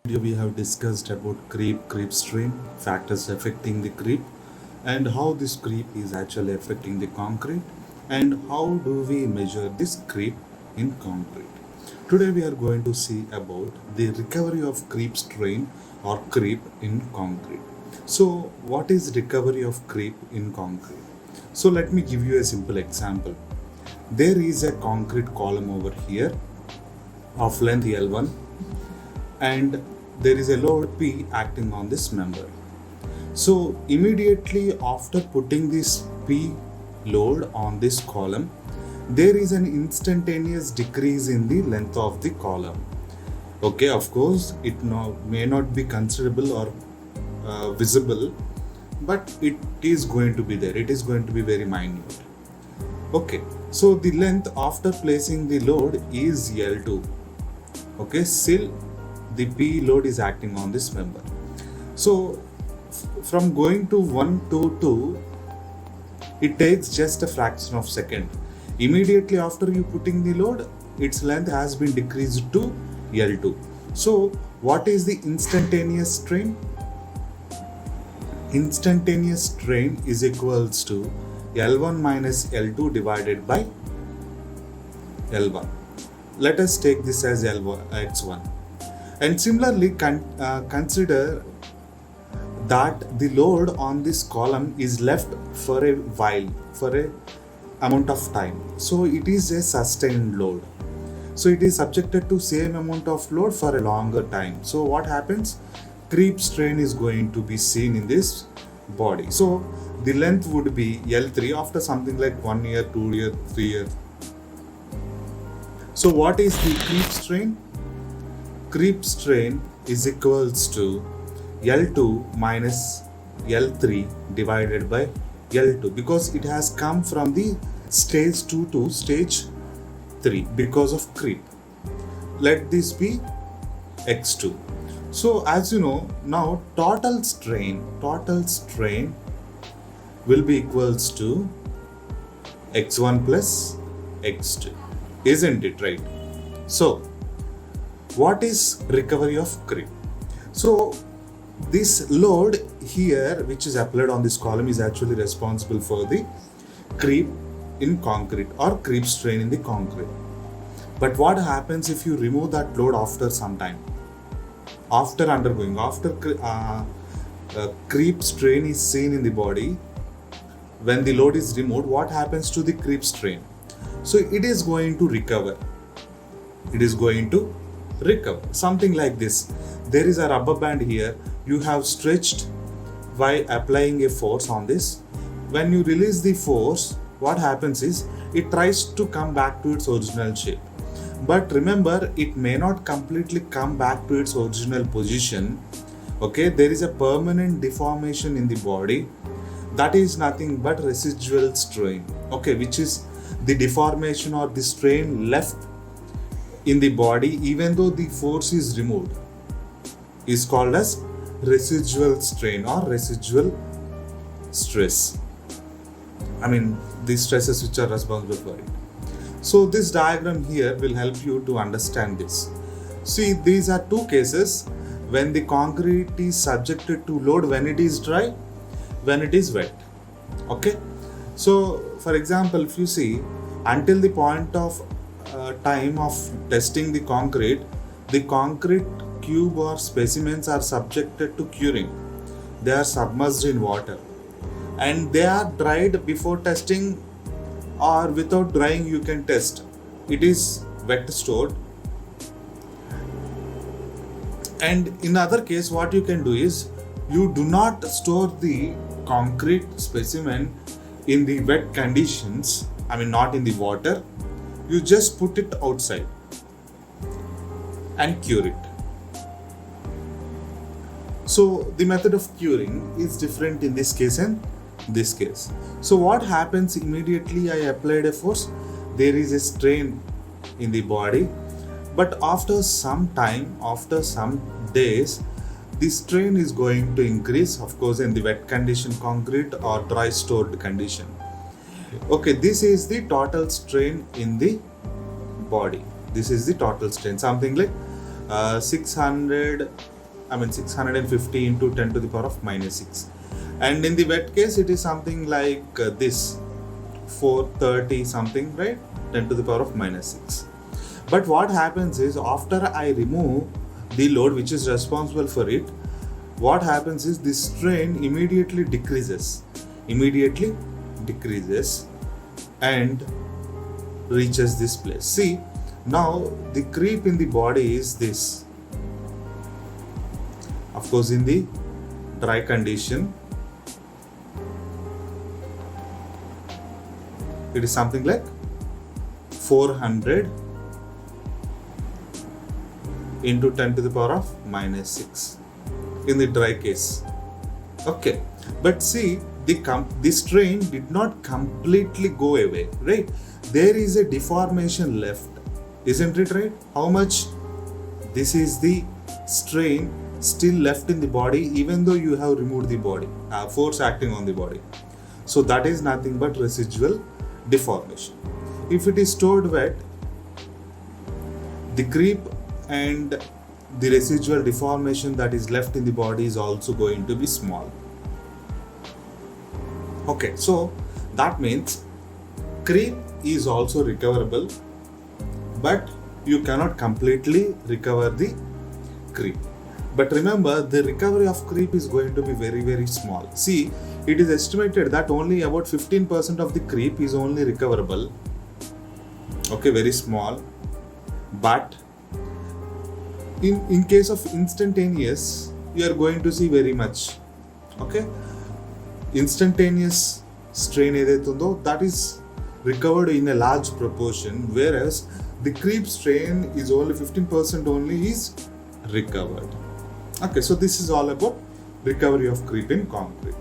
Video we have discussed about creep strain, factors affecting the creep, and how this creep is actually affecting the concrete, and how do we measure this creep in concrete. Today we are going to see about the recovery of creep strain or creep in concrete. So what is recovery of creep in concrete? So let me give you a simple example. There is a concrete column over here of length L1, and there is a load P acting on this member. So immediately after putting this P load on this column, there is an instantaneous decrease in the length of the column. Okay, of course, it may not be considerable or visible, but it is going to be there. It is going to be very minute. Okay, so the length after placing the load is L2. Okay, still the P load is acting on this member. So from going to 1 to 2, it takes just a fraction of second. Immediately after you putting the load, its length has been decreased to L2. So what is the instantaneous strain? Instantaneous strain is equals to L1 minus L2 divided by L1. Let us take this as L1, X1. And similarly, consider that the load on this column is left for a while, for a amount of time. So it is a sustained load. So it is subjected to same amount of load for a longer time. So what happens? Creep strain is going to be seen in this body. So the length would be L3 after something like 1 year, 2 year, 3 years. So what is the creep strain? Creep strain is equals to L2 minus L3 divided by L2, because it has come from the stage 2 to stage 3 because of creep. Let this be X2. So as you know, now total strain will be equals to X1 plus X2. Isn't it right? So what is recovery of creep? So this load here which is applied on this column is actually responsible for the creep in concrete or creep strain in the concrete. But what happens if you remove that load after some time? After creep strain is seen in the body, when the load is removed, what happens to the creep strain? So it is going to recover. Something like this. There is a rubber band here. You have stretched by applying a force on this. When you release the force, what happens is it tries to come back to its original shape. But remember, it may not completely come back to its original position. Okay, there is a permanent deformation in the body. That is nothing but residual strain. Okay, which is the deformation or the strain left in the body even though the force is removed, is called as residual strain or residual stress. I mean, the stresses which are responsible for it. So this diagram here will help you to understand this. See, these are two cases when the concrete is subjected to load, when it is dry, when it is wet. Okay, so for example, if you see, until the point of time of testing the concrete cube or specimens are subjected to curing. They are submerged in water and they are dried before testing, or without drying you can test. It is wet stored. And in other case, what you can do is, you do not store the concrete specimen in the wet conditions, I mean not in the water. You just put it outside and cure it. So the method of curing is different in this case and this case. So what happens immediately I applied a force, there is a strain in the body, but after some time, after some days, the strain is going to increase, of course, in the wet condition concrete or dry stored condition. Okay, this is the total strain in the body. This is the total strain, something like 600 650 into 10 to the power of minus 6. And in the wet case, it is something like this 430 something, right? 10 to the power of minus 6. But what happens is, after I remove the load which is responsible for it, what happens is this strain immediately decreases and reaches this place. See, now the creep in the body is this. Of course, in the dry condition, it is something like 400 into 10 to the power of minus 6 in the dry case. Okay, but see, the strain did not completely go away, right? There is a deformation left, isn't it, right? How much? This is the strain still left in the body, even though you have removed the body, force acting on the body. So that is nothing but residual deformation. If it is stored wet, the creep and the residual deformation that is left in the body is also going to be small. Okay, so that means creep is also recoverable, but you cannot completely recover the creep. But remember, the recovery of creep is going to be very, very small. See, it is estimated that only about 15% of the creep is only recoverable. Okay, very small. But in case of instantaneous, you are going to see very much. Okay, instantaneous strain edaitundo, that is recovered in a large proportion, whereas the creep strain is only 15% only is recovered. Okay, so this is all about recovery of creep in concrete.